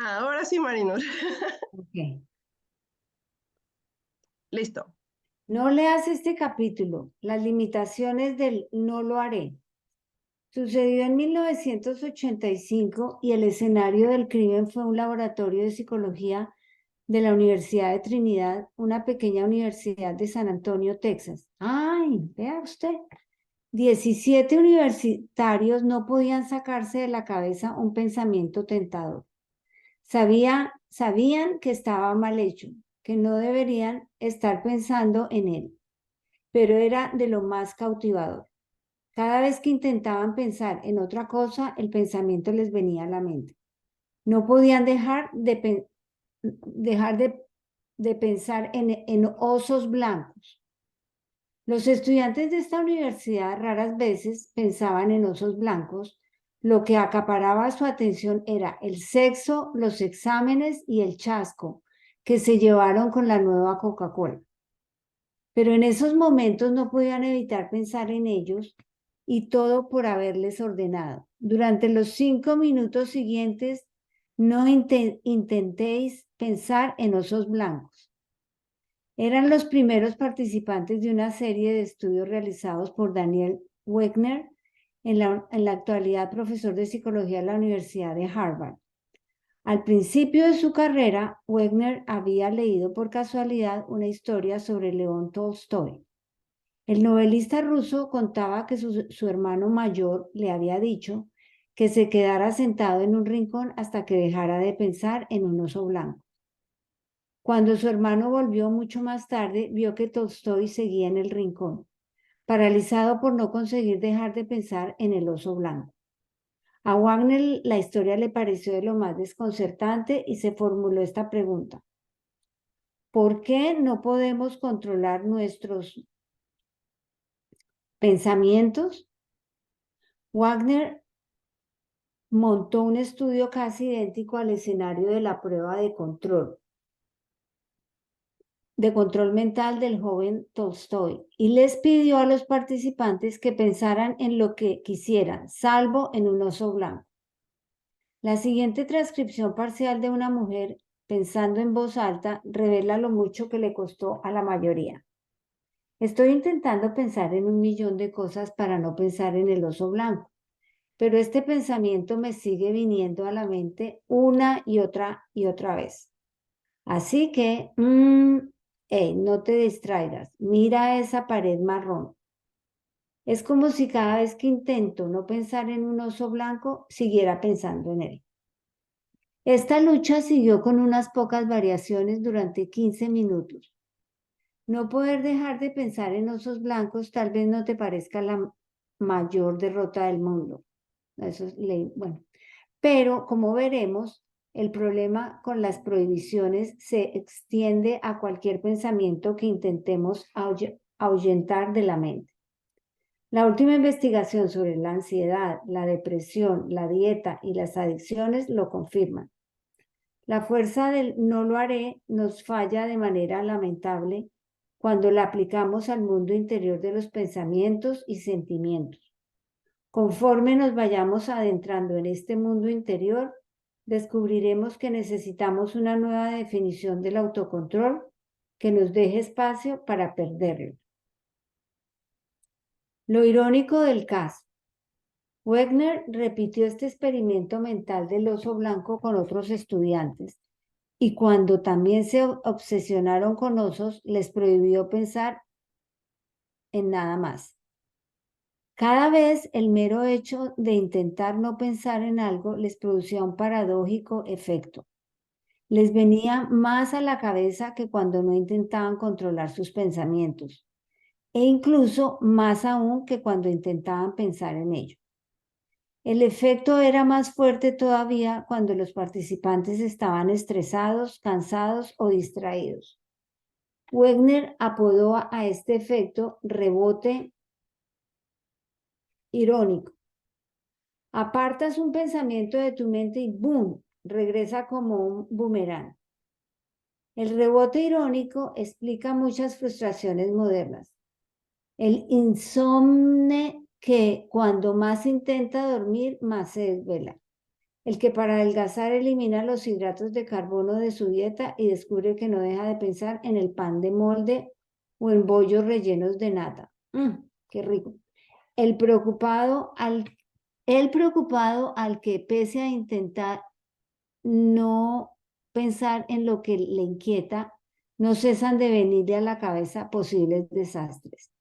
Ahora sí, Marinur. Ok. Listo. No leas este capítulo, las limitaciones del no lo haré. Sucedió en 1985 y el escenario del crimen fue un laboratorio de psicología de la Universidad de Trinidad, una pequeña universidad de San Antonio, Texas. Ay, vea usted. 17 universitarios no podían sacarse de la cabeza un pensamiento tentador. Sabían que estaba mal hecho, que no deberían estar pensando en él, pero era de lo más cautivador. Cada vez que intentaban pensar en otra cosa, el pensamiento les venía a la mente. No podían dejar de pensar en osos blancos. Los estudiantes de esta universidad raras veces pensaban en osos blancos. Lo que acaparaba su atención era el sexo, los exámenes y el chasco que se llevaron con la nueva Coca-Cola. Pero en esos momentos no podían evitar pensar en ellos y todo por haberles ordenado. Durante los 5 minutos siguientes, no intentéis pensar en osos blancos. Eran los primeros participantes de una serie de estudios realizados por Daniel Wegner, en la actualidad profesor de psicología de la Universidad de Harvard. Al principio de su carrera, Wegner había leído por casualidad una historia sobre León Tolstoy. El novelista ruso contaba que su hermano mayor le había dicho que se quedara sentado en un rincón hasta que dejara de pensar en un oso blanco. Cuando su hermano volvió mucho más tarde, vio que Tolstoy seguía en el rincón, paralizado por no conseguir dejar de pensar en el oso blanco. A Wagner la historia le pareció de lo más desconcertante y se formuló esta pregunta: ¿por qué no podemos controlar nuestros pensamientos? Wagner montó un estudio casi idéntico al escenario de la prueba de control mental del joven Tolstoy y les pidió a los participantes que pensaran en lo que quisieran, salvo en un oso blanco. La siguiente transcripción parcial de una mujer pensando en voz alta revela lo mucho que le costó a la mayoría. Estoy intentando pensar en 1 millón de cosas para no pensar en el oso blanco, pero este pensamiento me sigue viniendo a la mente una y otra vez. Así que, no te distraigas, mira esa pared marrón. Es como si cada vez que intento no pensar en un oso blanco, siguiera pensando en él. Esta lucha siguió con unas pocas variaciones durante 15 minutos. No poder dejar de pensar en osos blancos tal vez no te parezca la mayor derrota del mundo. Eso es bueno. Pero como veremos, el problema con las prohibiciones se extiende a cualquier pensamiento que intentemos ahuyentar de la mente. La última investigación sobre la ansiedad, la depresión, la dieta y las adicciones lo confirman. La fuerza del no lo haré nos falla de manera lamentable cuando la aplicamos al mundo interior de los pensamientos y sentimientos. Conforme nos vayamos adentrando en este mundo interior, descubriremos que necesitamos una nueva definición del autocontrol que nos deje espacio para perderlo. Lo irónico del caso. Wegner repitió este experimento mental del oso blanco con otros estudiantes y cuando también se obsesionaron con osos, les prohibió pensar en nada más. Cada vez el mero hecho de intentar no pensar en algo les producía un paradójico efecto. Les venía más a la cabeza que cuando no intentaban controlar sus pensamientos, e incluso más aún que cuando intentaban pensar en ello. El efecto era más fuerte todavía cuando los participantes estaban estresados, cansados o distraídos. Wegner apodó a este efecto rebote irónico. Apartas un pensamiento de tu mente y ¡boom!, regresa como un boomerang. El rebote irónico explica muchas frustraciones modernas. El insomne que cuando más intenta dormir, más se desvela. El que para adelgazar elimina los hidratos de carbono de su dieta y descubre que no deja de pensar en el pan de molde o en bollos rellenos de nata. Qué rico. El preocupado al que pese a intentar no pensar en lo que le inquieta, no cesan de venirle a la cabeza posibles desastres.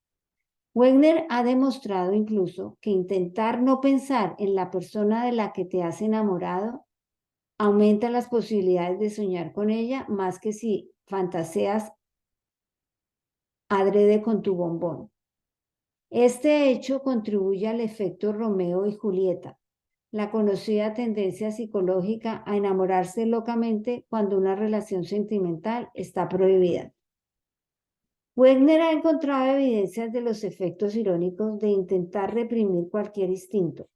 Wegner ha demostrado incluso que intentar no pensar en la persona de la que te has enamorado aumenta las posibilidades de soñar con ella más que si fantaseas adrede con tu bombón. Este hecho contribuye al efecto Romeo y Julieta, la conocida tendencia psicológica a enamorarse locamente cuando una relación sentimental está prohibida. Wegner ha encontrado evidencias de los efectos irónicos de intentar reprimir cualquier instinto.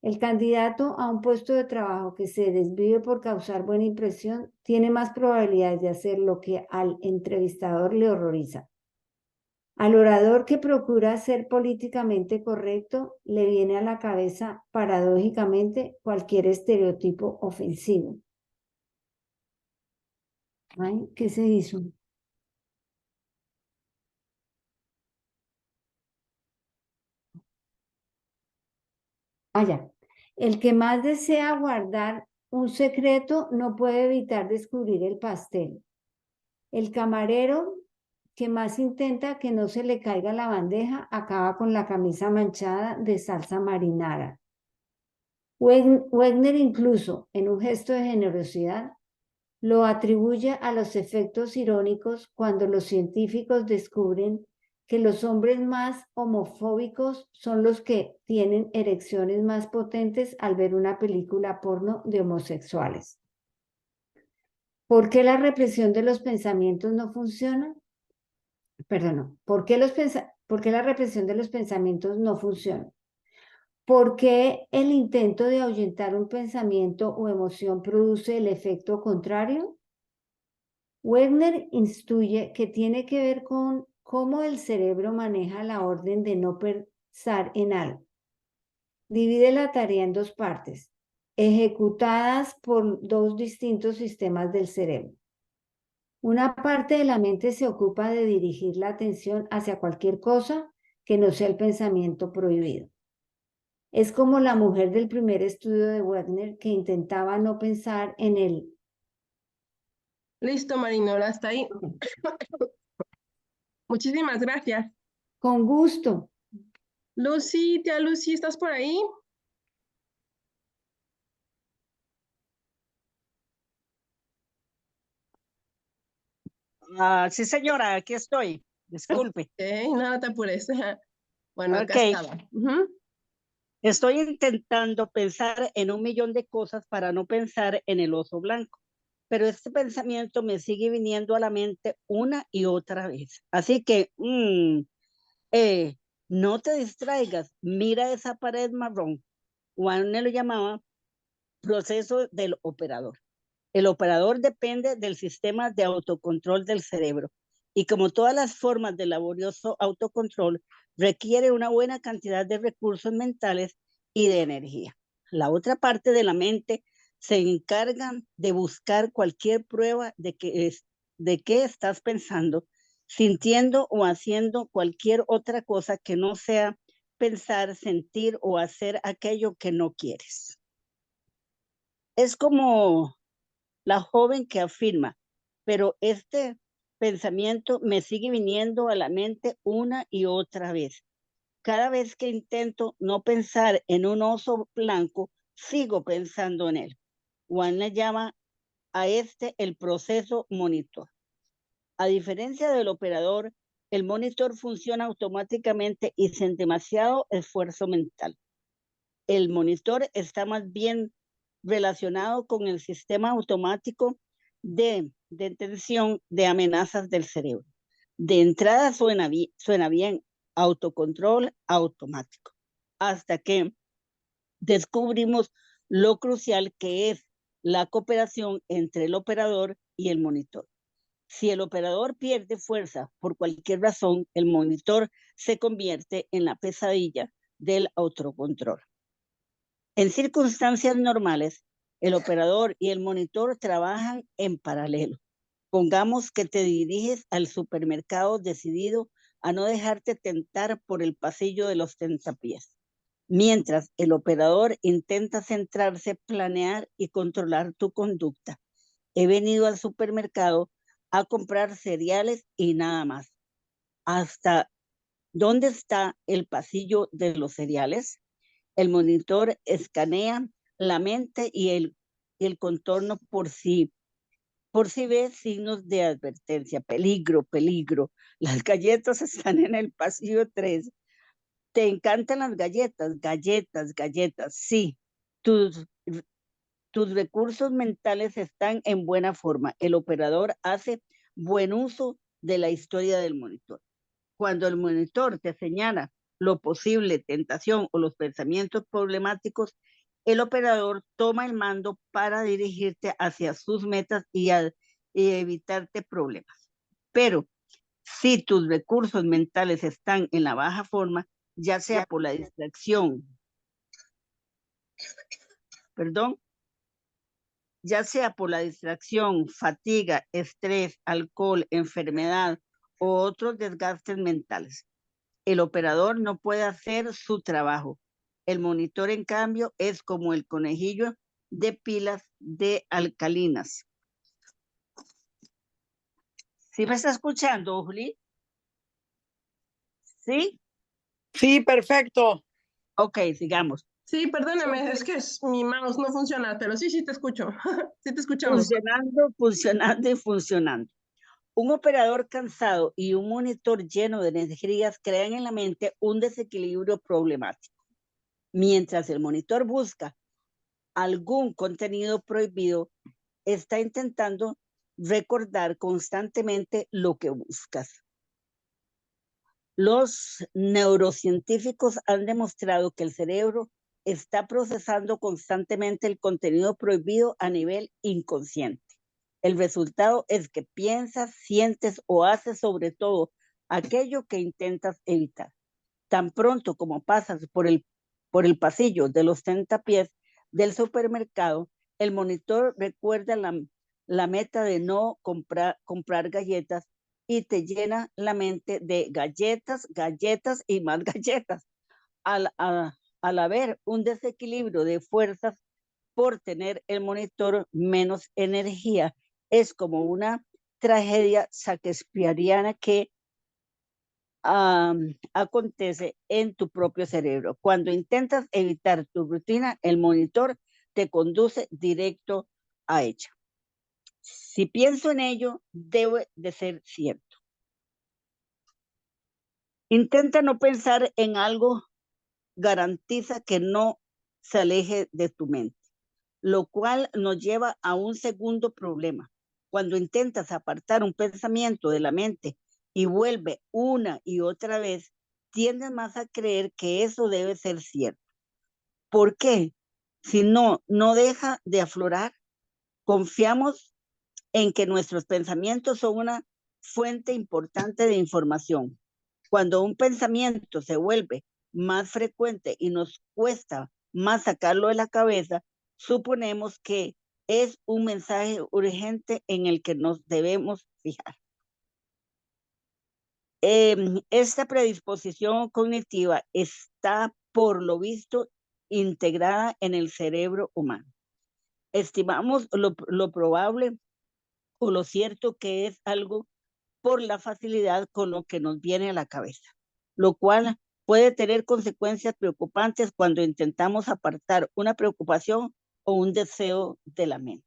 El candidato a un puesto de trabajo que se desvive por causar buena impresión tiene más probabilidades de hacer lo que al entrevistador le horroriza. Al orador que procura ser políticamente correcto le viene a la cabeza, paradójicamente, cualquier estereotipo ofensivo. Ay, ¿qué se hizo? Allá. El que más desea guardar un secreto no puede evitar descubrir el pastel. El camarero que más intenta que no se le caiga la bandeja acaba con la camisa manchada de salsa marinara. Wegner incluso, en un gesto de generosidad, lo atribuye a los efectos irónicos cuando los científicos descubren que los hombres más homofóbicos son los que tienen erecciones más potentes al ver una película porno de homosexuales. ¿Por qué la represión de los pensamientos no funciona? Perdón, no. ¿Por qué la represión de los pensamientos no funciona? ¿Por qué el intento de ahuyentar un pensamiento o emoción produce el efecto contrario? Wegner instruye que tiene que ver con cómo el cerebro maneja la orden de no pensar en algo. Divide la tarea en dos partes, ejecutadas por dos distintos sistemas del cerebro. Una parte de la mente se ocupa de dirigir la atención hacia cualquier cosa que no sea el pensamiento prohibido. Es como la mujer del primer estudio de Wegner que intentaba no pensar en él. Listo, Marinora, hasta ahí. Muchísimas gracias. Con gusto. Lucy, tía Lucy, ¿estás por ahí? Sí, señora, aquí estoy. Disculpe. Ok, no te apures. Bueno, acá Ok, estaba. estoy intentando pensar en un millón de cosas para no pensar en el oso blanco, pero este pensamiento me sigue viniendo a la mente una y otra vez. Así que, eh, no te distraigas, mira esa pared marrón. Juan lo llamaba proceso del operador. El operador depende del sistema de autocontrol del cerebro y como todas las formas de laborioso autocontrol, requiere una buena cantidad de recursos mentales y de energía. La otra parte de la mente se encarga de buscar cualquier prueba de que estás pensando, sintiendo o haciendo cualquier otra cosa que no sea pensar, sentir o hacer aquello que no quieres. Es como la joven que afirma, pero este pensamiento me sigue viniendo a la mente una y otra vez. Cada vez que intento no pensar en un oso blanco, sigo pensando en él. Juan le llama a este el proceso monitor. A diferencia del operador, el monitor funciona automáticamente y sin demasiado esfuerzo mental. El monitor está más bien relacionado con el sistema automático de detención de amenazas del cerebro. De entrada suena bien, autocontrol automático, hasta que descubrimos lo crucial que es la cooperación entre el operador y el monitor. Si el operador pierde fuerza por cualquier razón, el monitor se convierte en la pesadilla del autocontrol. En circunstancias normales, el operador y el monitor trabajan en paralelo. Pongamos que te diriges al supermercado decidido a no dejarte tentar por el pasillo de los tentapiés, mientras el operador intenta centrarse, planear y controlar tu conducta. He venido al supermercado a comprar cereales y nada más. ¿Hasta dónde está el pasillo de los cereales? El monitor escanea la mente y el contorno por si ves signos de advertencia, peligro, peligro. Las galletas están en el pasillo 3. Te encantan las galletas, galletas, galletas. Sí, tus recursos mentales están en buena forma. El operador hace buen uso de la historia del monitor. Cuando el monitor te señala lo posible, tentación o los pensamientos problemáticos, el operador toma el mando para dirigirte hacia sus metas y evitarte problemas. Pero si tus recursos mentales están en la baja forma, ya sea por la distracción, fatiga, estrés, alcohol, enfermedad o otros desgastes mentales, el operador no puede hacer su trabajo. El monitor, en cambio, es como el conejillo de pilas de alcalinas. ¿Sí me está escuchando, Juli? ¿Sí? Sí, perfecto. Ok, sigamos. Sí, perdóname, es que mi mouse no funciona, pero sí te escucho. Sí te escuchamos. Funcionando. Un operador cansado y un monitor lleno de energías crean en la mente un desequilibrio problemático. Mientras el monitor busca algún contenido prohibido, está intentando recordar constantemente lo que buscas. Los neurocientíficos han demostrado que el cerebro está procesando constantemente el contenido prohibido a nivel inconsciente. El resultado es que piensas, sientes o haces sobre todo aquello que intentas evitar. Tan pronto como pasas por el pasillo de los tentapiés del supermercado, el monitor recuerda la meta de no comprar galletas y te llena la mente de galletas, galletas y más galletas. Al haber un desequilibrio de fuerzas por tener el monitor menos energía, es como una tragedia shakespeariana que acontece en tu propio cerebro. Cuando intentas evitar tu rutina, el monitor te conduce directo a ella. Si pienso en ello, debe de ser cierto. Intenta no pensar en algo, garantiza que no se aleje de tu mente, lo cual nos lleva a un segundo problema. Cuando intentas apartar un pensamiento de la mente y vuelve una y otra vez, tiendes más a creer que eso debe ser cierto. ¿Por qué? Si no deja de aflorar. Confiamos en que nuestros pensamientos son una fuente importante de información. Cuando un pensamiento se vuelve más frecuente y nos cuesta más sacarlo de la cabeza, suponemos que es un mensaje urgente en el que nos debemos fijar. Esta predisposición cognitiva está, por lo visto, integrada en el cerebro humano. Estimamos lo probable o lo cierto que es algo por la facilidad con lo que nos viene a la cabeza, lo cual puede tener consecuencias preocupantes cuando intentamos apartar una preocupación o un deseo de la mente.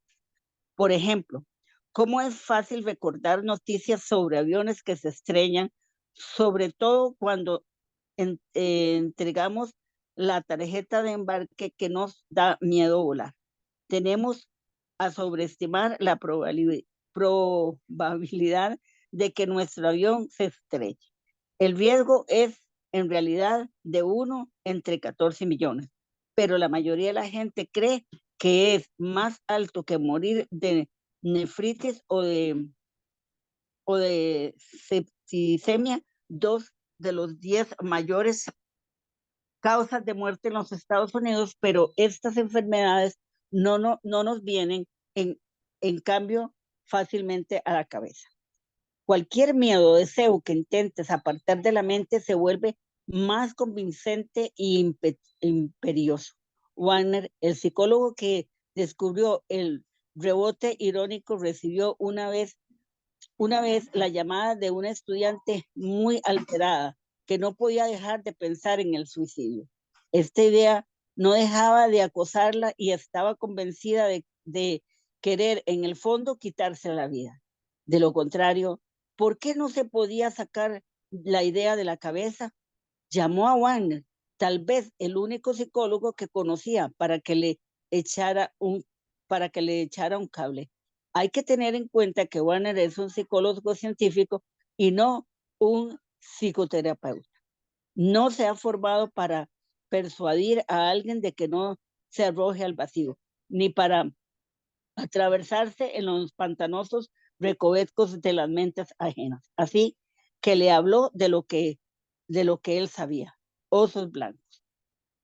Por ejemplo, ¿cómo es fácil recordar noticias sobre aviones que se estrellan, sobre todo cuando entregamos la tarjeta de embarque que nos da miedo volar? Tenemos a sobreestimar la probabilidad de que nuestro avión se estrelle. El riesgo es en realidad de 1 entre 14 millones, pero la mayoría de la gente cree que es más alto que morir de nefritis o de septicemia, 2 de los 10 mayores causas de muerte en los Estados Unidos, pero estas enfermedades no nos vienen en cambio fácilmente a la cabeza. Cualquier miedo o deseo que intentes apartar de la mente se vuelve más convincente e imperioso. Wagner, el psicólogo que descubrió el rebote irónico, recibió una vez la llamada de una estudiante muy alterada que no podía dejar de pensar en el suicidio. Esta idea no dejaba de acosarla y estaba convencida de querer en el fondo quitarse la vida. De lo contrario, ¿por qué no se podía sacar la idea de la cabeza? Llamó a Wagner, tal vez el único psicólogo que conocía para que le echara un cable. Hay que tener en cuenta que Wagner es un psicólogo científico y no un psicoterapeuta. No se ha formado para persuadir a alguien de que no se arroje al vacío, ni para atravesarse en los pantanosos recovecos de las mentes ajenas. Así que le habló de lo que él sabía, osos blancos.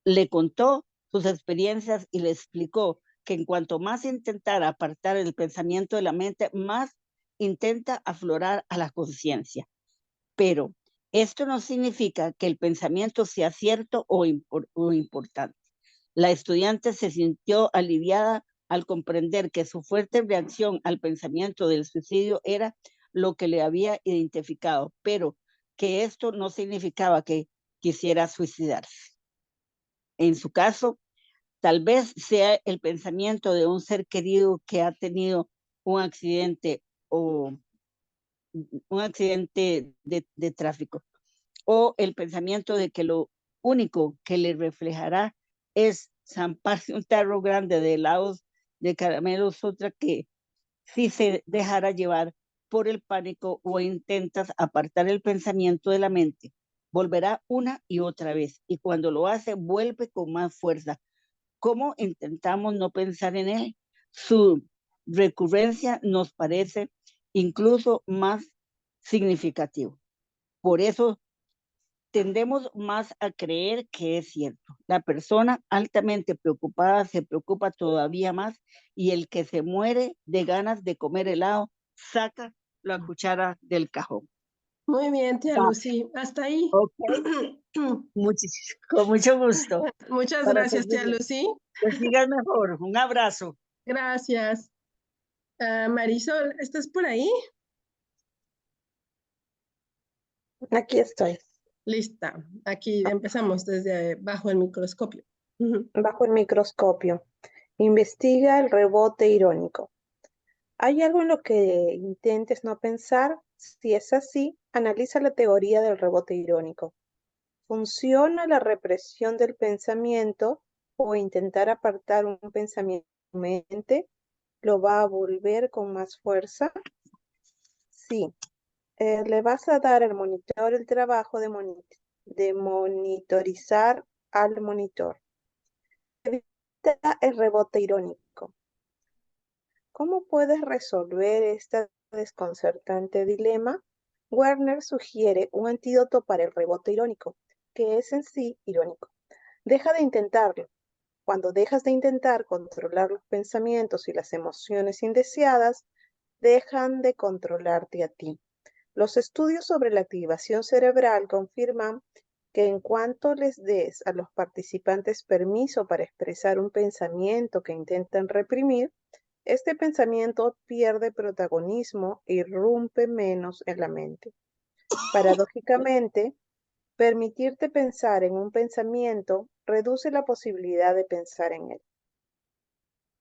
Le contó sus experiencias y le explicó que en cuanto más intentara apartar el pensamiento de la mente, más intenta aflorar a la conciencia. Pero esto no significa que el pensamiento sea cierto o importante. La estudiante se sintió aliviada al comprender que su fuerte reacción al pensamiento del suicidio era lo que le había identificado, pero que esto no significaba que quisiera suicidarse. En su caso, tal vez sea el pensamiento de un ser querido que ha tenido un accidente o un accidente de tráfico, o el pensamiento de que lo único que le reflejará es zamparse un tarro grande de helados de caramelos, otra que si se dejara llevar por el pánico o intentas apartar el pensamiento de la mente, volverá una y otra vez, y cuando lo hace vuelve con más fuerza. ¿Cómo intentamos no pensar en él? Su recurrencia nos parece incluso más significativo. Por eso tendemos más a creer que es cierto. La persona altamente preocupada se preocupa todavía más y el que se muere de ganas de comer helado saca la cuchara del cajón. Muy bien, tía Lucy. Hasta ahí. Ok, con mucho gusto. Muchas Para gracias, tía servirle. Lucy. Que sigas mejor. Un abrazo. Gracias. Marisol, ¿estás por ahí? Aquí estoy, Lista. Aquí empezamos desde bajo el microscopio. bajo el microscopio. Investiga el rebote irónico. ¿Hay algo en lo que intentes no pensar? Si es así, analiza la teoría del rebote irónico. ¿Funciona la represión del pensamiento o intentar apartar un pensamiento de tu mente? ¿Lo va a volver con más fuerza? Sí. Le vas a dar al monitor el trabajo de monitorizar al monitor. Evita el rebote irónico. ¿Cómo puedes resolver este desconcertante dilema? Werner sugiere un antídoto para el rebote irónico, que es en sí irónico. Deja de intentarlo. Cuando dejas de intentar controlar los pensamientos y las emociones indeseadas, dejan de controlarte a ti. Los estudios sobre la activación cerebral confirman que en cuanto les des a los participantes permiso para expresar un pensamiento que intentan reprimir, este pensamiento pierde protagonismo e irrumpe menos en la mente. Paradójicamente, permitirte pensar en un pensamiento reduce la posibilidad de pensar en él.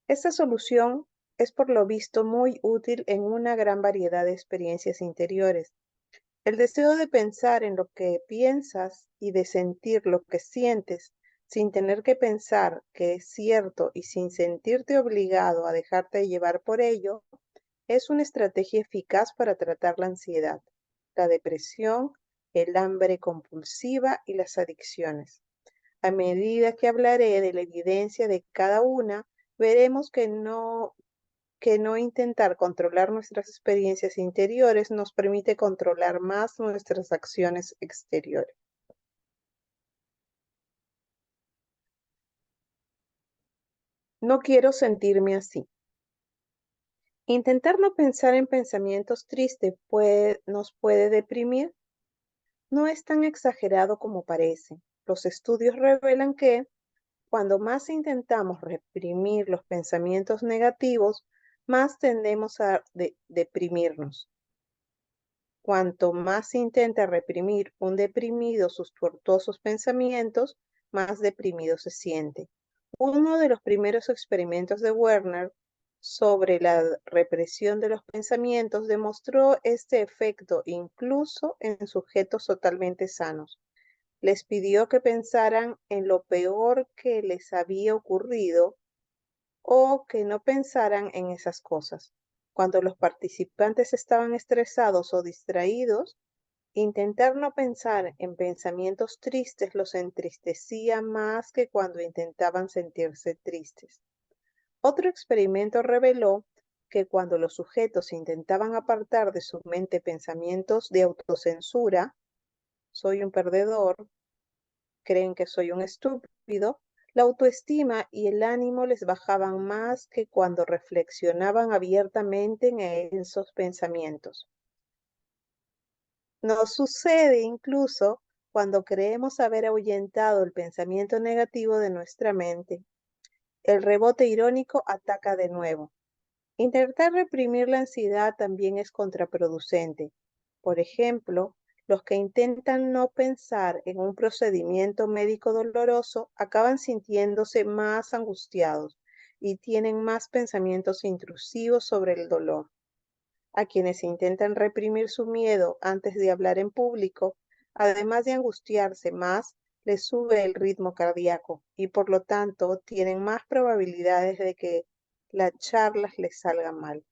Esta solución es por lo visto muy útil en una gran variedad de experiencias interiores. El deseo de pensar en lo que piensas y de sentir lo que sientes sin tener que pensar que es cierto y sin sentirte obligado a dejarte llevar por ello, es una estrategia eficaz para tratar la ansiedad, la depresión, el hambre compulsiva y las adicciones. A medida que hablaré de la evidencia de cada una, veremos que no intentar controlar nuestras experiencias interiores nos permite controlar más nuestras acciones exteriores. No quiero sentirme así. Intentar no pensar en pensamientos tristes nos puede deprimir. No es tan exagerado como parece. Los estudios revelan que cuando más intentamos reprimir los pensamientos negativos, más tendemos a deprimirnos. Cuanto más intenta reprimir un deprimido sus tortuosos pensamientos, más deprimido se siente. Uno de los primeros experimentos de Werner sobre la represión de los pensamientos demostró este efecto incluso en sujetos totalmente sanos. Les pidió que pensaran en lo peor que les había ocurrido o que no pensaran en esas cosas. Cuando los participantes estaban estresados o distraídos, intentar no pensar en pensamientos tristes los entristecía más que cuando intentaban sentirse tristes. Otro experimento reveló que cuando los sujetos intentaban apartar de su mente pensamientos de autocensura, soy un perdedor, creen que soy un estúpido, la autoestima y el ánimo les bajaban más que cuando reflexionaban abiertamente en esos pensamientos. Nos sucede incluso cuando creemos haber ahuyentado el pensamiento negativo de nuestra mente. El rebote irónico ataca de nuevo. Intentar reprimir la ansiedad también es contraproducente. Por ejemplo, los que intentan no pensar en un procedimiento médico doloroso acaban sintiéndose más angustiados y tienen más pensamientos intrusivos sobre el dolor. A quienes intentan reprimir su miedo antes de hablar en público, además de angustiarse más, les sube el ritmo cardíaco y por lo tanto tienen más probabilidades de que las charlas les salgan mal.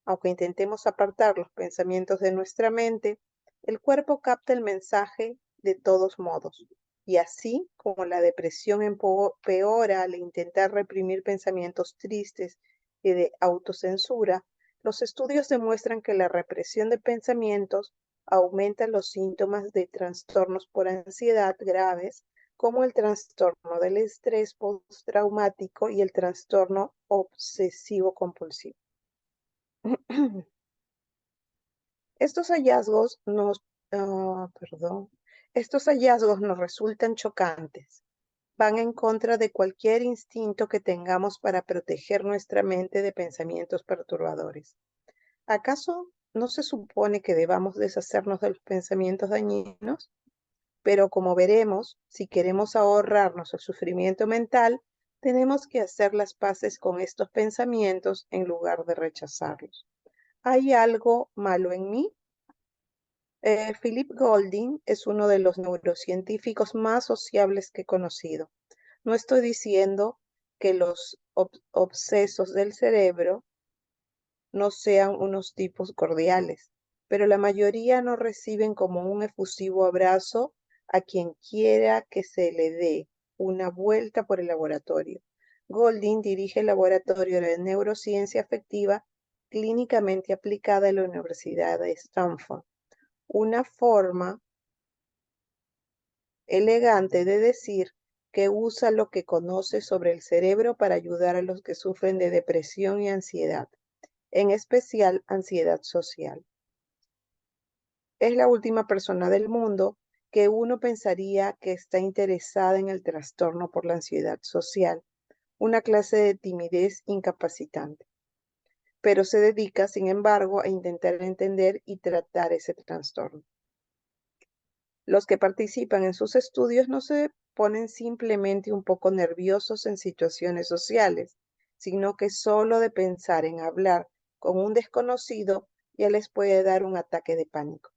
Aunque intentemos apartar los pensamientos de nuestra mente, el cuerpo capta el mensaje de todos modos. Y así como la depresión empeora al intentar reprimir pensamientos tristes y de autocensura, los estudios demuestran que la represión de pensamientos aumenta los síntomas de trastornos por ansiedad graves, como el trastorno del estrés postraumático y el trastorno obsesivo-compulsivo. Estos hallazgos estos hallazgos nos resultan chocantes. Van en contra de cualquier instinto que tengamos para proteger nuestra mente de pensamientos perturbadores. ¿Acaso no se supone que debamos deshacernos de los pensamientos dañinos? Pero como veremos, si queremos ahorrarnos el sufrimiento mental, tenemos que hacer las paces con estos pensamientos en lugar de rechazarlos. ¿Hay algo malo en mí? Philip Golding es uno de los neurocientíficos más sociables que he conocido. No estoy diciendo que los obsesos del cerebro no sean unos tipos cordiales, pero la mayoría no reciben como un efusivo abrazo a quien quiera que se le dé una vuelta por el laboratorio. Golding dirige el Laboratorio de Neurociencia Afectiva clínicamente aplicada en la Universidad de Stanford. Una forma elegante de decir que usa lo que conoce sobre el cerebro para ayudar a los que sufren de depresión y ansiedad, en especial ansiedad social. Es la última persona del mundo que uno pensaría que está interesada en el trastorno por la ansiedad social, una clase de timidez incapacitante, pero se dedica, sin embargo, a intentar entender y tratar ese trastorno. Los que participan en sus estudios no se ponen simplemente un poco nerviosos en situaciones sociales, sino que solo de pensar en hablar con un desconocido ya les puede dar un ataque de pánico.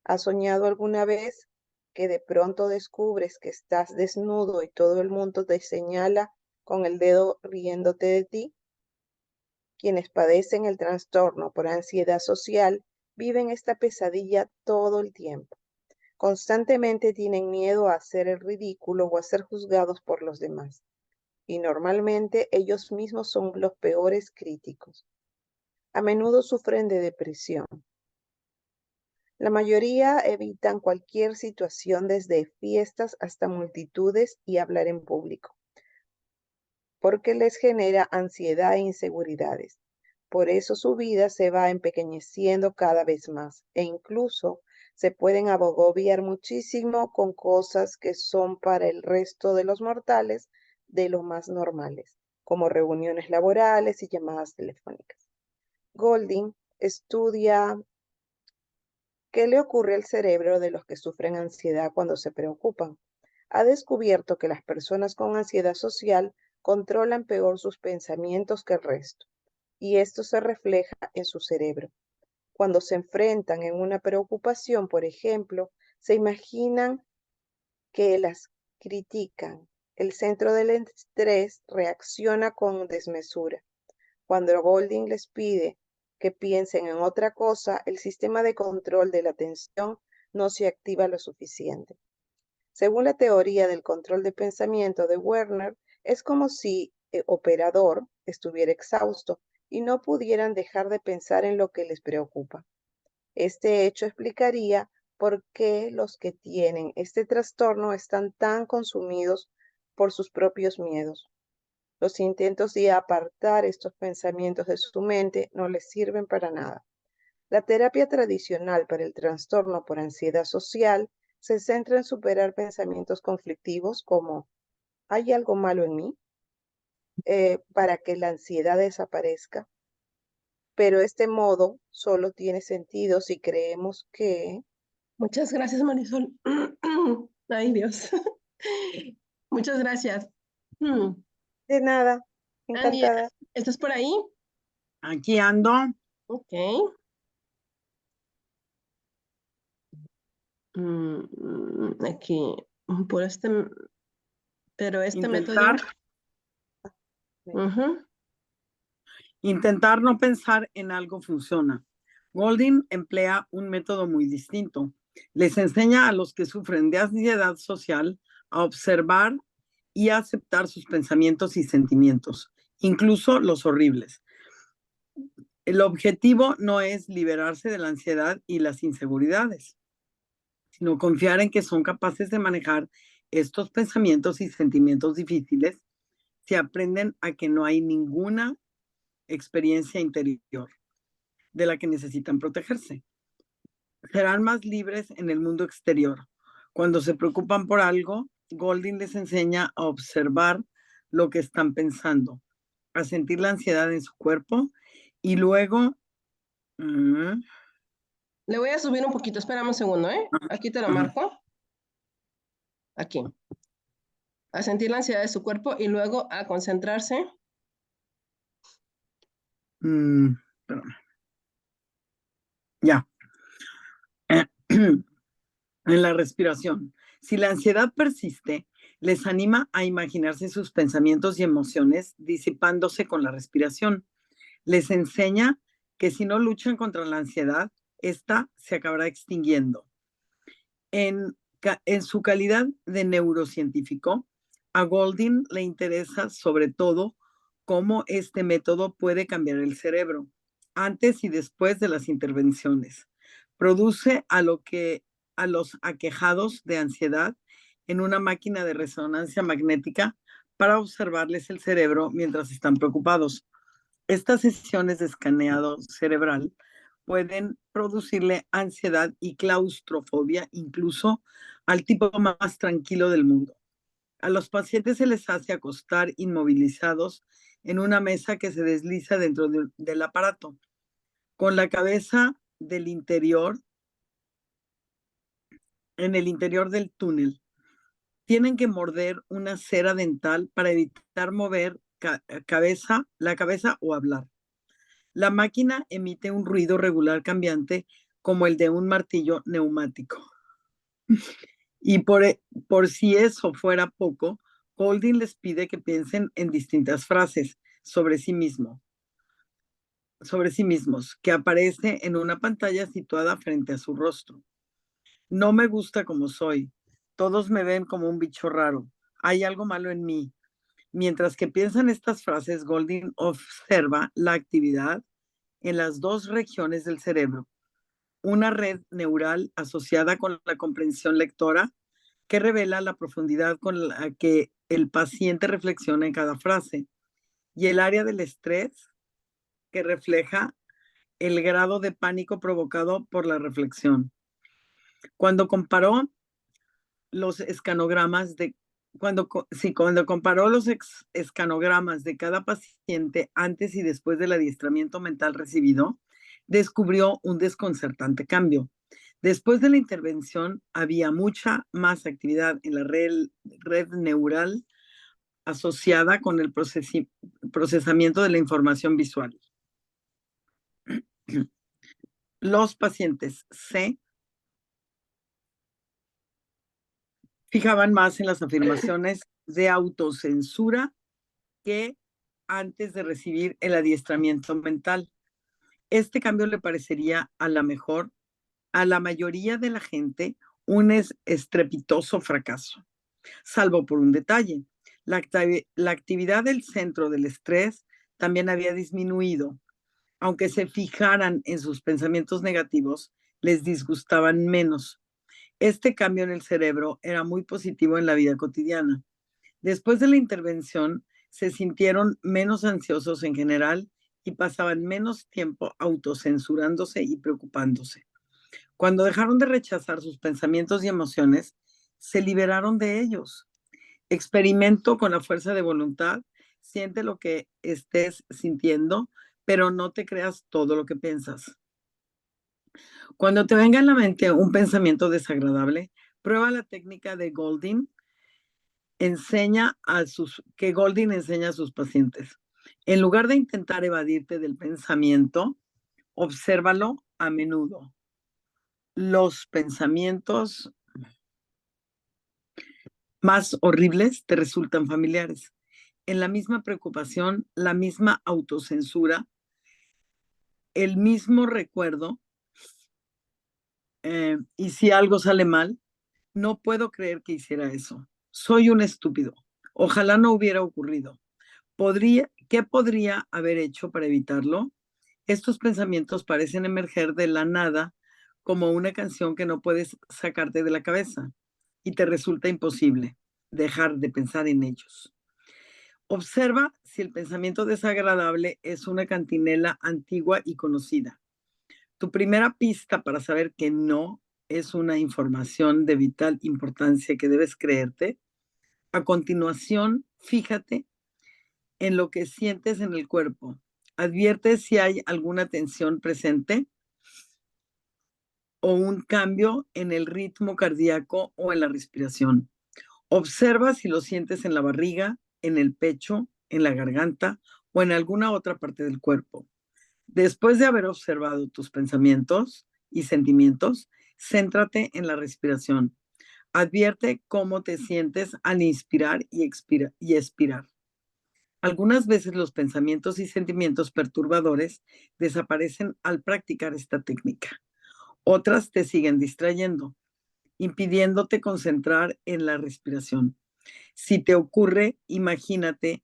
¿Has soñado alguna vez que de pronto descubres que estás desnudo y todo el mundo te señala con el dedo riéndote de ti? Quienes padecen el trastorno por ansiedad social viven esta pesadilla todo el tiempo. Constantemente tienen miedo a hacer el ridículo o a ser juzgados por los demás. Y normalmente ellos mismos son los peores críticos. A menudo sufren de depresión. La mayoría evitan cualquier situación desde fiestas hasta multitudes y hablar en público. porque les genera ansiedad e inseguridades. Por eso su vida se va empequeñeciendo cada vez más e incluso se pueden agobiar muchísimo con cosas que son para el resto de los mortales de lo más normales, como reuniones laborales y llamadas telefónicas. Golding estudia qué le ocurre al cerebro de los que sufren ansiedad cuando se preocupan. Ha descubierto que las personas con ansiedad social controlan peor sus pensamientos que el resto, y esto se refleja en su cerebro. Cuando se enfrentan en una preocupación, por ejemplo, se imaginan que las critican. El centro del estrés reacciona con desmesura. Cuando Golding les pide que piensen en otra cosa, el sistema de control de la atención no se activa lo suficiente. Según la teoría del control de pensamiento de Werner, es como si el operador estuviera exhausto y no pudieran dejar de pensar en lo que les preocupa. Este hecho explicaría por qué los que tienen este trastorno están tan consumidos por sus propios miedos. Los intentos de apartar estos pensamientos de su mente no les sirven para nada. La terapia tradicional para el trastorno por ansiedad social se centra en superar pensamientos conflictivos como ¿hay algo malo en mí? Para que la ansiedad desaparezca. Pero este modo solo tiene sentido si creemos que... Muchas gracias, Marisol. Ay, Dios. Muchas gracias. De nada, Andy, encantada. ¿estás por ahí? Aquí ando. Ok. Aquí, por este, pero este método. Ujú. Intentar no pensar en algo funciona. Golding emplea un método muy distinto. Les enseña a los que sufren de ansiedad social a observar y a aceptar sus pensamientos y sentimientos, incluso los horribles. El objetivo no es liberarse de la ansiedad y las inseguridades, sino confiar en que son capaces de manejar estos pensamientos y sentimientos difíciles si aprenden a que no hay ninguna experiencia interior de la que necesitan protegerse. Serán más libres en el mundo exterior. Cuando se preocupan por algo, Golding les enseña a observar lo que están pensando, a sentir la ansiedad en su cuerpo y luego... Le voy a subir un poquito, espérame un segundo, ¿eh? Aquí te lo marco. Aquí. A sentir la ansiedad de su cuerpo y luego a concentrarse. Ya. En la respiración. Si la ansiedad persiste, les anima a imaginarse sus pensamientos y emociones disipándose con la respiración. Les enseña que si no luchan contra la ansiedad, esta se acabará extinguiendo. En su calidad de neurocientífico, a Golding le interesa sobre todo cómo este método puede cambiar el cerebro antes y después de las intervenciones. Produce a los aquejados de ansiedad en una máquina de resonancia magnética para observarles el cerebro mientras están preocupados. Estas sesiones de escaneado cerebral pueden producirle ansiedad y claustrofobia incluso al tipo más tranquilo del mundo. A los pacientes se les hace acostar inmovilizados en una mesa que se desliza dentro del aparato, con la cabeza del interior, en el interior del túnel. Tienen que morder una cera dental para evitar mover la cabeza o hablar. La máquina emite un ruido regular cambiante como el de un martillo neumático. Y por si eso fuera poco, Golding les pide que piensen en distintas frases sobre sí mismos, que aparece en una pantalla situada frente a su rostro. No me gusta como soy. Todos me ven como un bicho raro. Hay algo malo en mí. Mientras que piensan estas frases, Golding observa la actividad en las dos regiones del cerebro. Una red neural asociada con la comprensión lectora que revela la profundidad con la que el paciente reflexiona en cada frase, y el área del estrés, que refleja el grado de pánico provocado por la reflexión. Cuando comparó los escanogramas de cuando comparó los escanogramas de cada paciente antes y después del adiestramiento mental recibido, descubrió un desconcertante cambio. Después de la intervención había mucha más actividad en la red neural asociada con el procesamiento de la información visual. Los pacientes C fijaban más en las afirmaciones de autocensura que antes de recibir el adiestramiento mental. Este cambio le parecería a la mayoría de la gente un estrepitoso fracaso, salvo por un detalle. La actividad del centro del estrés también había disminuido. Aunque se fijaran en sus pensamientos negativos, les disgustaban menos. Este cambio en el cerebro era muy positivo en la vida cotidiana. Después de la intervención, se sintieron menos ansiosos en general y pasaban menos tiempo autocensurándose y preocupándose. Cuando dejaron de rechazar sus pensamientos y emociones, se liberaron de ellos. Experimento con la fuerza de voluntad, siente lo que estés sintiendo, pero no te creas todo lo que piensas. Cuando te venga en la mente un pensamiento desagradable, prueba la técnica de Goldin, que Goldin enseña a sus pacientes. En lugar de intentar evadirte del pensamiento, obsérvalo a menudo. Los pensamientos más horribles te resultan familiares. En la misma preocupación, la misma autocensura, el mismo recuerdo, y si algo sale mal, no puedo creer que hiciera eso. Soy un estúpido. Ojalá no hubiera ocurrido. ¿Qué podría haber hecho para evitarlo? Estos pensamientos parecen emerger de la nada como una canción que no puedes sacarte de la cabeza y te resulta imposible dejar de pensar en ellos. Observa si el pensamiento desagradable es una cantinela antigua y conocida. Tu primera pista para saber que no es una información de vital importancia que debes creerte. A continuación, fíjate en lo que sientes en el cuerpo. Advierte si hay alguna tensión presente o un cambio en el ritmo cardíaco o en la respiración. Observa si lo sientes en la barriga, en el pecho, en la garganta o en alguna otra parte del cuerpo. Después de haber observado tus pensamientos y sentimientos, céntrate en la respiración. Advierte cómo te sientes al inspirar y expirar. Algunas veces los pensamientos y sentimientos perturbadores desaparecen al practicar esta técnica. Otras te siguen distrayendo, impidiéndote concentrar en la respiración. Si te ocurre, imagínate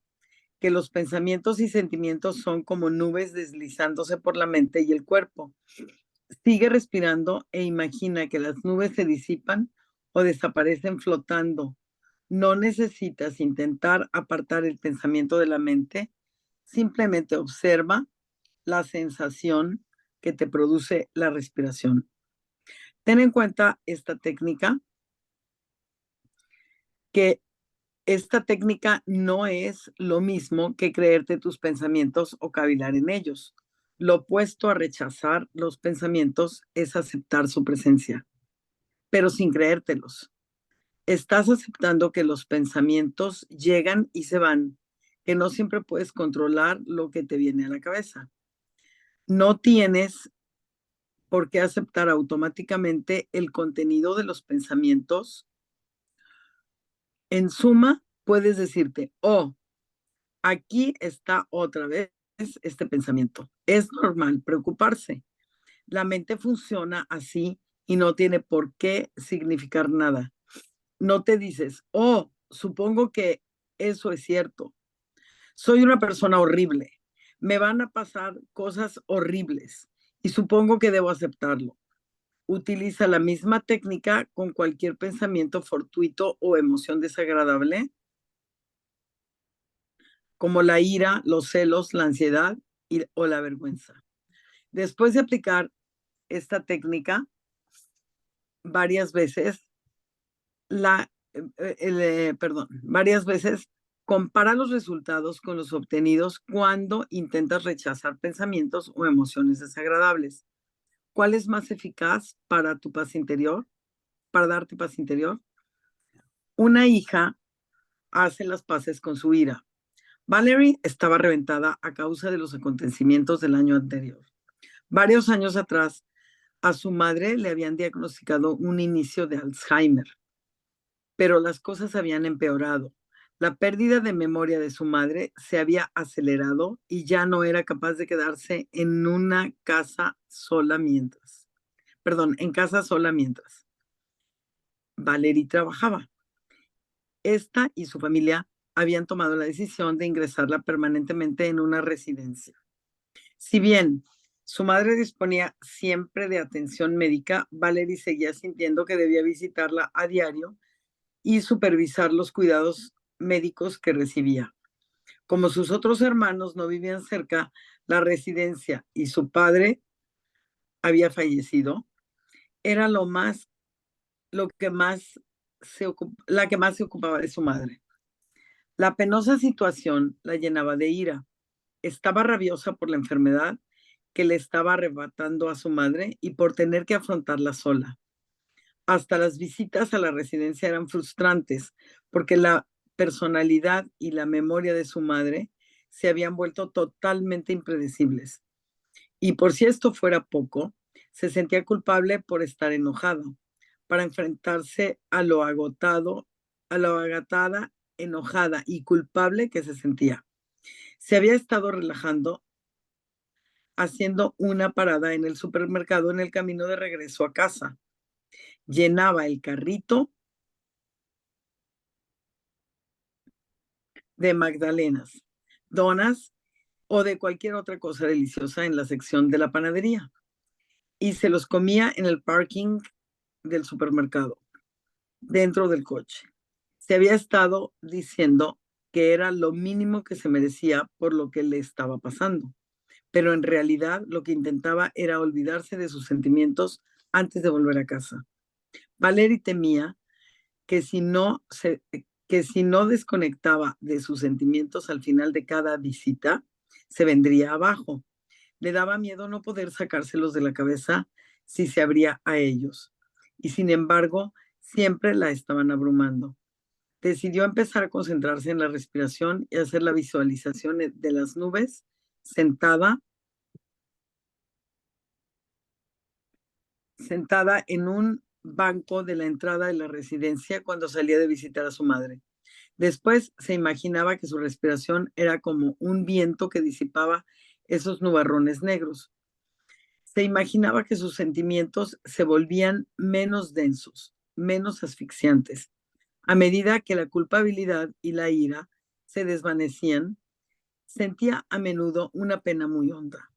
que los pensamientos y sentimientos son como nubes deslizándose por la mente y el cuerpo. Sigue respirando e imagina que las nubes se disipan o desaparecen flotando. No necesitas intentar apartar el pensamiento de la mente, simplemente observa la sensación que te produce la respiración. Ten en cuenta esta técnica, que esta técnica no es lo mismo que creerte tus pensamientos o cavilar en ellos. Lo opuesto a rechazar los pensamientos es aceptar su presencia, pero sin creértelos. Estás aceptando que los pensamientos llegan y se van, que no siempre puedes controlar lo que te viene a la cabeza. No tienes por qué aceptar automáticamente el contenido de los pensamientos. En suma, puedes decirte, oh, aquí está otra vez este pensamiento. Es normal preocuparse. La mente funciona así y no tiene por qué significar nada. No te dices, oh, supongo que eso es cierto. Soy una persona horrible. Me van a pasar cosas horribles y supongo que debo aceptarlo. utiliza la misma técnica con cualquier pensamiento fortuito o emoción desagradable, como la ira, los celos, la ansiedad o la vergüenza. Después de aplicar esta técnica varias veces, varias veces compara los resultados con los obtenidos cuando intentas rechazar pensamientos o emociones desagradables. ¿Cuál es más eficaz para tu paz interior? Para darte paz interior. Una hija hace las paces con su ira. Valerie estaba reventada a causa de los acontecimientos del año anterior. Varios años atrás, a su madre le habían diagnosticado un inicio de Alzheimer, pero las cosas habían empeorado. La pérdida de memoria de su madre se había acelerado y ya no era capaz de quedarse en casa sola mientras. Valerie trabajaba. Esta y su familia habían tomado la decisión de ingresarla permanentemente en una residencia. Si bien su madre disponía siempre de atención médica, Valerie seguía sintiendo que debía visitarla a diario y supervisar los cuidados médicos que recibía. Como sus otros hermanos no vivían cerca, la residencia y su padre había fallecido, era la que más se ocupaba de su madre. La penosa situación la llenaba de ira. Estaba rabiosa por la enfermedad que le estaba arrebatando a su madre y por tener que afrontarla sola. Hasta las visitas a la residencia eran frustrantes porque la personalidad y la memoria de su madre se habían vuelto totalmente impredecibles. Y por si esto fuera poco, se sentía culpable por estar enojado, para enfrentarse a lo agatada, enojada y culpable que se sentía. Se había estado relajando, haciendo una parada en el supermercado en el camino de regreso a casa. Llenaba el carrito de magdalenas, donas o de cualquier otra cosa deliciosa en la sección de la panadería y se los comía en el parking del supermercado, dentro del coche. Se había estado diciendo que era lo mínimo que se merecía por lo que le estaba pasando, pero en realidad lo que intentaba era olvidarse de sus sentimientos antes de volver a casa. Valerie temía que si no desconectaba de sus sentimientos al final de cada visita, se vendría abajo. Le daba miedo no poder sacárselos de la cabeza si se abría a ellos. Y sin embargo, siempre la estaban abrumando. Decidió empezar a concentrarse en la respiración y hacer la visualización de las nubes sentada en un banco de la entrada de la residencia cuando salía de visitar a su madre. Después se imaginaba que su respiración era como un viento que disipaba esos nubarrones negros. Se imaginaba que sus sentimientos se volvían menos densos, menos asfixiantes. A medida que la culpabilidad y la ira se desvanecían, sentía a menudo una pena muy honda,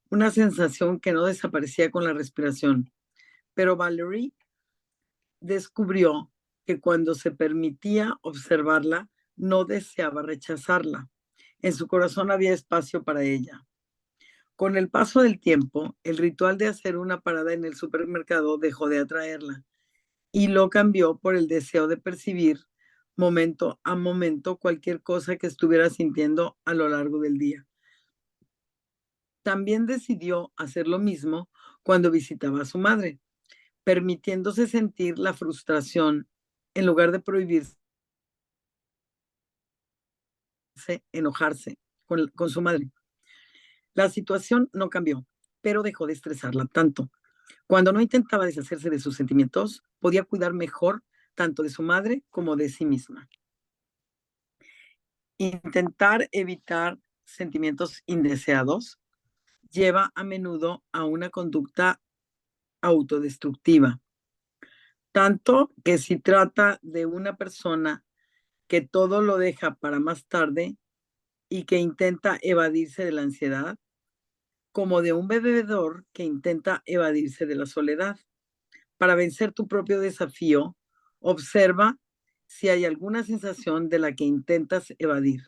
una sensación que no desaparecía con la respiración. Pero Valerie descubrió que cuando se permitía observarla, no deseaba rechazarla. En su corazón había espacio para ella. Con el paso del tiempo, el ritual de hacer una parada en el supermercado dejó de atraerla y lo cambió por el deseo de percibir momento a momento cualquier cosa que estuviera sintiendo a lo largo del día. También decidió hacer lo mismo cuando visitaba a su madre, permitiéndose sentir la frustración en lugar de prohibirse enojarse con su madre. La situación no cambió, pero dejó de estresarla tanto. Cuando no intentaba deshacerse de sus sentimientos, podía cuidar mejor tanto de su madre como de sí misma. Intentar evitar sentimientos indeseados lleva a menudo a una conducta autodestructiva. Tanto que si trata de una persona que todo lo deja para más tarde y que intenta evadirse de la ansiedad, como de un bebedor que intenta evadirse de la soledad. para vencer tu propio desafío, observa si hay alguna sensación de la que intentas evadir.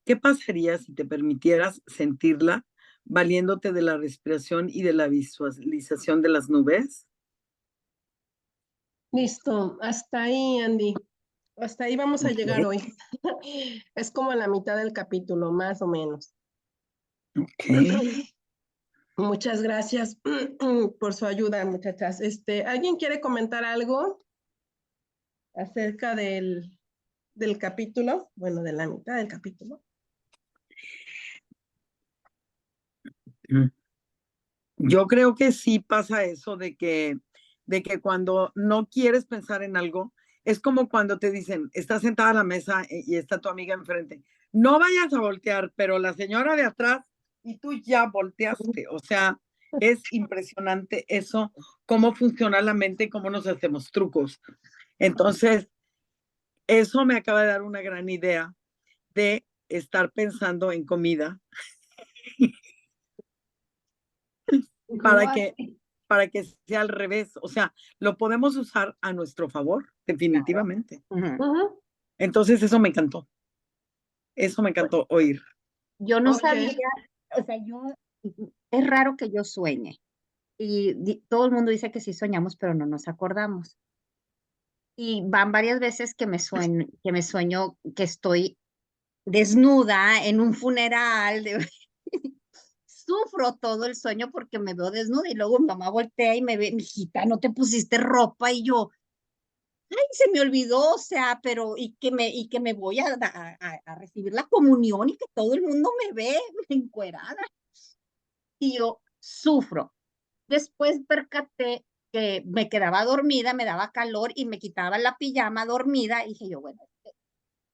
¿Qué pasaría si te permitieras sentirla valiéndote de la respiración y de la visualización de las nubes? Listo, hasta ahí, Andy. Hasta ahí vamos a llegar hoy. Es como la mitad del capítulo, más o menos. Ok. Muchas gracias por su ayuda, muchachas. ¿Alguien quiere comentar algo acerca del capítulo? Bueno, de la mitad del capítulo. Yo creo que sí pasa eso de que cuando no quieres pensar en algo, es como cuando te dicen, estás sentada a la mesa y está tu amiga enfrente, no vayas a voltear, pero la señora de atrás y tú ya volteaste. O sea, es impresionante eso, cómo funciona la mente y cómo nos hacemos trucos. Entonces, eso me acaba de dar una gran idea de estar pensando en comida para que sea al revés. O sea, lo podemos usar a nuestro favor, definitivamente. Ujú. Entonces, eso me encantó. Eso me encantó oír. Yo no Ok. sabía, o sea, es raro que yo sueñe. Y todo el mundo dice que sí soñamos, pero no nos acordamos. Y van varias veces que me sueño que estoy desnuda en un funeral. Sufro todo el sueño porque me veo desnuda y luego mi mamá voltea y me ve, mijita, no te pusiste ropa, y yo, ay, se me olvidó, o sea, pero y que me voy a recibir la comunión y que todo el mundo me ve encuerada. Y yo sufro. Después percaté que me quedaba dormida, me daba calor y me quitaba la pijama dormida. Y dije yo, bueno,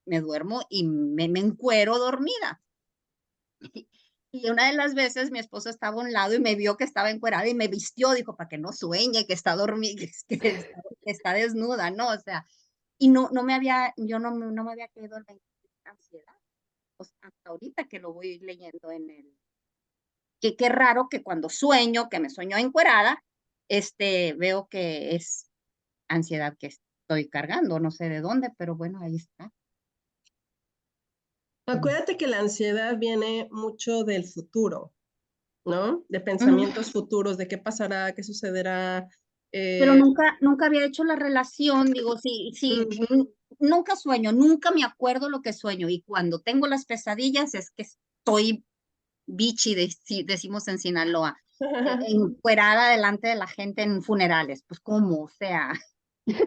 me duermo y me encuero dormida. Y una de las veces mi esposo estaba a un lado y me vio que estaba encuerada y me vistió, dijo, para que no sueñe, que está dormida, que está desnuda, ¿no? O sea, y yo no me había caído en la ansiedad. O sea, hasta ahorita que lo voy leyendo en el, que qué raro que cuando sueño, que me sueño encuerada, veo que es ansiedad que estoy cargando, no sé de dónde, pero bueno, ahí está. Acuérdate que la ansiedad viene mucho del futuro, ¿no? De pensamientos futuros, de qué pasará, qué sucederá. Pero nunca había hecho la relación, digo, sí, nunca sueño, nunca me acuerdo lo que sueño, y cuando tengo las pesadillas es que estoy bichi, decimos en Sinaloa, encuerada delante de la gente en funerales, pues cómo, o sea.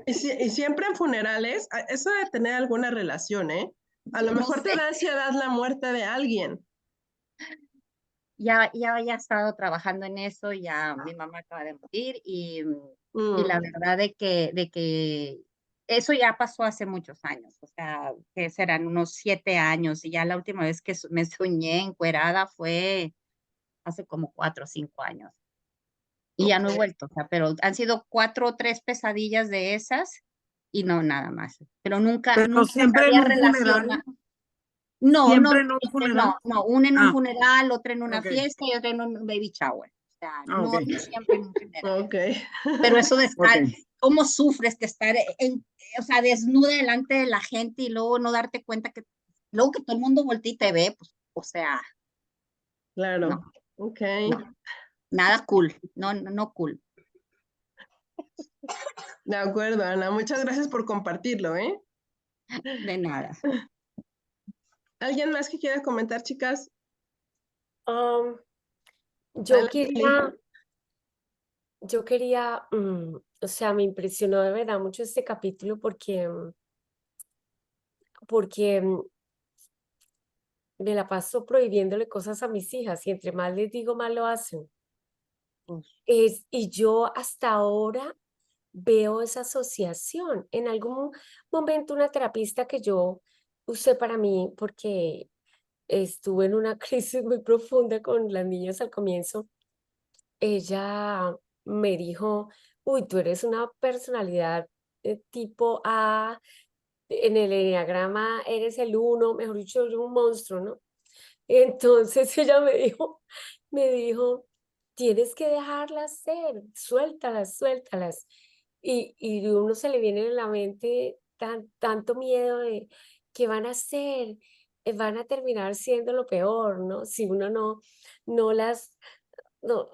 Y siempre en funerales, eso debe tener alguna relación, ¿eh? A lo No mejor te sé. da ansiedad la muerte de alguien. Ya he estado trabajando en eso, ya mi mamá acaba de morir y la verdad de que eso ya pasó hace muchos años, o sea, que serán unos 7 años, y ya la última vez que me soñé encuerada fue hace como 4 o 5 años. Y ya no he vuelto, o sea, pero han sido 4 o 3 pesadillas de esas y no, nada más. Pero nunca Pero las siempre en había un funeral. relacionado. No, Siempre en un funeral. una en un Ah, funeral, otra en una ok. fiesta y otra en un baby shower. O sea, Ah, ok. no siempre en un funeral. Ok. Pero eso de estar, Ok. ¿cómo sufres que estar o sea, desnuda delante de la gente y luego no darte cuenta luego que todo el mundo voltea y te ve, pues, o sea, Claro. no, Ok. no, nada cool, no cool. De acuerdo, Ana. Muchas gracias por compartirlo, ¿eh? De nada. ¿Alguien más que quiera comentar, chicas? Yo Adelante, Lili. quería, o sea, me impresionó de verdad mucho este capítulo porque me la paso prohibiéndole cosas a mis hijas y entre más les digo, más lo hacen. Y yo hasta ahora veo esa asociación. En algún momento una terapista que yo usé para mí, porque estuve en una crisis muy profunda con las niñas al comienzo, ella me dijo, uy, tú eres una personalidad tipo A, en el enneagrama eres el 1, mejor dicho, eres un monstruo, ¿no? Entonces ella me dijo, tienes que dejarlas ser, suéltalas, suéltalas. y uno se le viene en la mente tanto miedo de qué van a hacer, van a terminar siendo lo peor, ¿no? Si uno no las, no,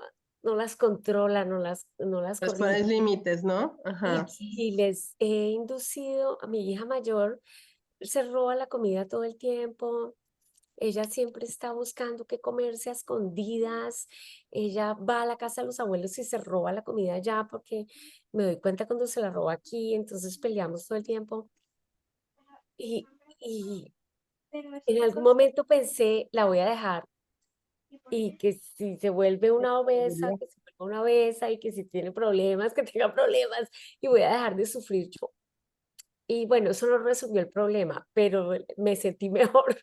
no las controla, no las Les corrige. pones límites, ¿no? Ajá. Y les he inducido a mi hija mayor, se roba la comida todo el tiempo. Ella siempre está buscando qué comerse a escondidas. Ella va a la casa de los abuelos y se roba la comida allá porque me doy cuenta cuando se la roba aquí, entonces peleamos todo el tiempo. Y, y en algún momento pensé, la voy a dejar y que si se vuelve una obesa, que se vuelva una obesa y que si tiene problemas, que tenga problemas y voy a dejar de sufrir yo. Y bueno, eso no resolvió el problema, pero me sentí mejor.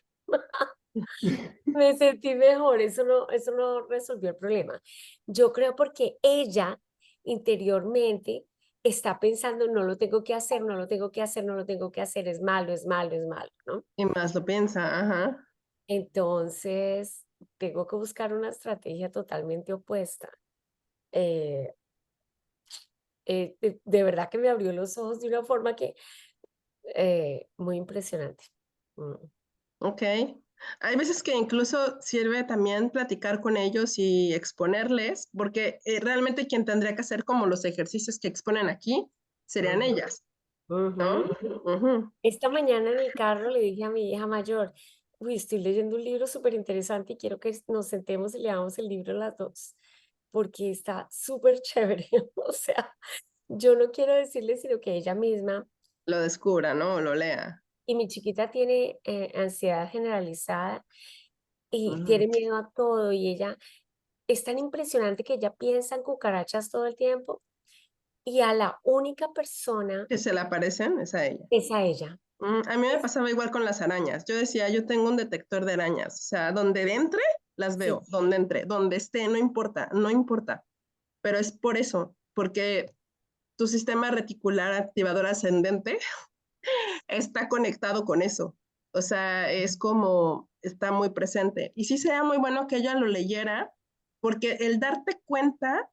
Me sentí mejor, eso no resolvió el problema. Yo creo porque ella interiormente está pensando, no lo tengo que hacer, no lo tengo que hacer, no lo tengo que hacer, es malo, es malo, es malo, ¿no? Y más lo piensa, ajá. Entonces, tengo que buscar una estrategia totalmente opuesta. Eh, de verdad que me abrió los ojos de una forma que muy impresionante. Mm. Ok. Hay veces que incluso sirve también platicar con ellos y exponerles, porque realmente quien tendría que hacer como los ejercicios que exponen aquí serían Ujú, ellas, ¿no? ujú. Ujú. Esta mañana en el carro le dije a mi hija mayor, uy, estoy leyendo un libro súper interesante y quiero que nos sentemos y leamos el libro las dos, porque está súper chévere. O sea, yo no quiero decirle, sino que ella misma, Lo descubra, ¿no? O lo lea. y mi chiquita tiene ansiedad generalizada y Ujú. tiene miedo a todo y ella es tan impresionante que ella piensa en cucarachas todo el tiempo y a la única persona Que se le aparecen es a ella. es a ella. A mí me Es- pasaba igual con las arañas. Yo decía, yo tengo un detector de arañas. O sea, donde entre, las Sí, veo. Donde entre, donde esté, no importa, no importa. Pero es por eso, porque tu sistema reticular activador ascendente está conectado con eso. O sea, es como, está muy presente. Y sí sería muy bueno que ella lo leyera, porque el darte cuenta,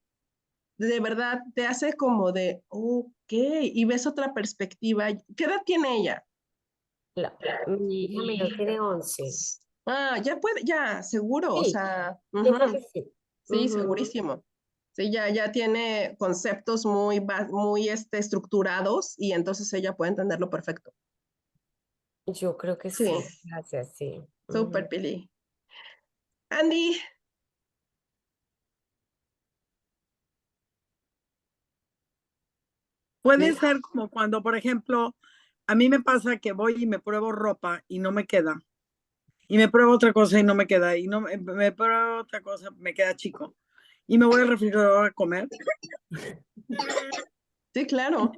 de verdad, te hace como de, ok, y ves otra perspectiva. ¿Qué edad tiene ella? mi hija menor tiene 11. Ah, ya puede, ya, seguro, o Sí, sea, yo creo que sí. sí, Ujú. segurísimo. Sí, ya tiene conceptos muy estructurados y entonces ella puede entenderlo perfecto. Yo creo que Sí, sí, gracias, sí. súper, Ujú. Pili. Andy, Puede Pili. ser como cuando, por ejemplo, a mí me pasa que voy y me pruebo ropa y no me queda. Y me pruebo otra cosa y no me queda. Y no me pruebo otra cosa, me queda chico. Y me voy al refrigerador a comer. Sí, claro.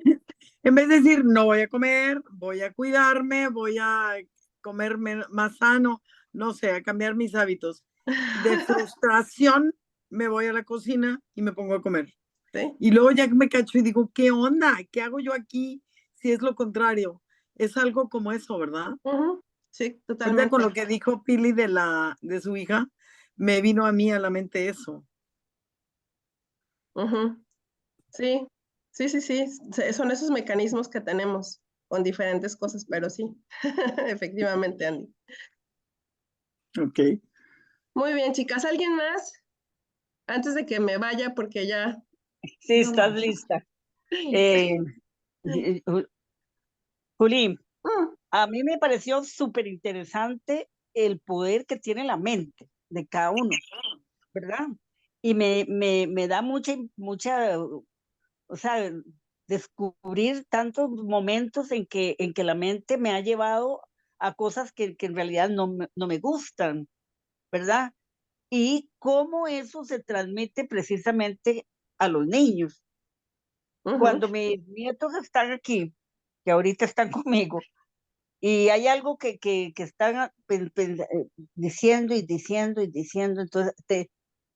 En vez de decir, no voy a comer, voy a cuidarme, voy a comer más sano, no sé, a cambiar mis hábitos. De frustración me voy a la cocina y me pongo a comer. Sí, Y luego ya me cacho y digo, ¿qué onda? ¿Qué hago yo aquí si es lo contrario? Es algo como eso, ¿verdad? sí, Ahorita con totalmente. lo que dijo Pili de su hija, me vino a mí a la mente eso. Ujú. Sí, sí. Son esos mecanismos que tenemos con diferentes cosas, pero sí, efectivamente, Andy. Ok. Muy bien, chicas, ¿alguien más? Antes de que me vaya, porque ya Sí, no estás más. lista. Eh, Juli, Mm, a mí me pareció súper interesante el poder que tiene la mente de cada uno, ¿verdad? Y me da mucha, o sea, descubrir tantos momentos en que la mente me ha llevado a cosas que en realidad no me gustan, ¿verdad? Y cómo eso se transmite precisamente a los niños. ujú. Cuando mis nietos están aquí, que ahorita están conmigo, y hay algo que están diciendo y diciendo y diciendo, entonces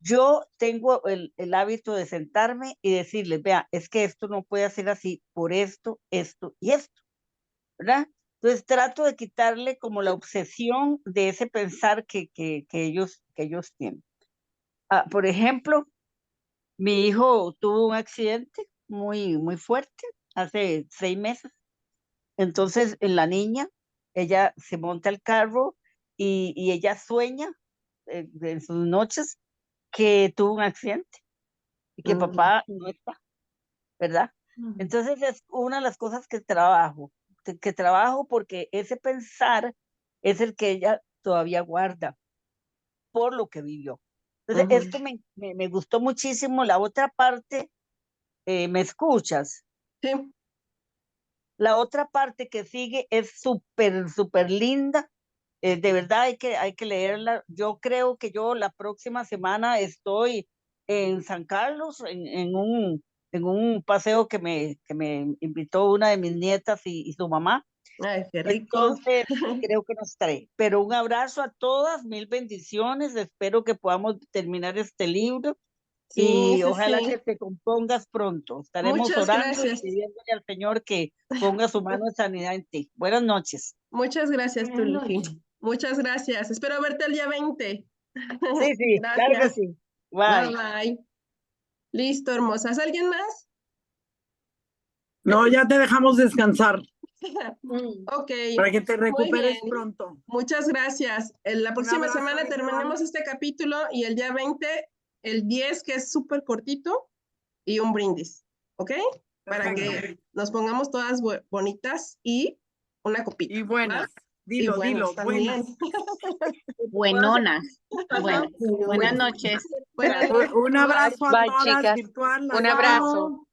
yo tengo el hábito de sentarme y decirles, vea, es que esto no puede ser así por esto, esto y esto, ¿verdad? Entonces trato de quitarle como la obsesión de ese pensar que ellos tienen. Por ejemplo, mi hijo tuvo un accidente muy fuerte, hace 6 meses. Entonces, la niña, ella se monta al carro y ella sueña en sus noches que tuvo un accidente y que papá no está, ¿verdad? Entonces es una de las cosas que trabajo porque ese pensar es el que ella todavía guarda por lo que vivió. Entonces, esto me gustó muchísimo. La otra parte, ¿me escuchas? Sí. La otra parte que sigue es súper linda. De verdad hay que leerla. Yo creo que yo la próxima semana estoy en San Carlos, en un paseo que me invitó una de mis nietas y su mamá. Ay, qué rico. Entonces, creo que nos estaré. Pero un abrazo a todas, 1000 bendiciones. Espero que podamos terminar este libro. Sí, Y sí, ojalá sí. que te compongas pronto. Estaremos Muchas orando y gracias. pidiéndole al Señor que ponga su mano de sanidad en ti. Buenas noches. Muchas gracias, Buenas Tulsi. noches. Muchas gracias. Espero verte el día 20. Sí, claro que Gracias. sí. Bye, Bye. bye. Listo, hermosas. ¿Alguien más? No, ya te dejamos descansar Ok, para que te muy recuperes bien. pronto. Muchas gracias. En la próxima abrazo, semana Ivonne. terminamos este capítulo y el día 20, el 10, que es súper cortito, y un brindis. ¿Ok? Para que Perfecto. nos pongamos todas bonitas y una copita. Y buenas. ¿va? Y Dilo, buenas también. Buenonas. Bueno, buenas noches. Buenas noches. Un abrazo a Bye, todas chicas. virtual. las Un amo. abrazo.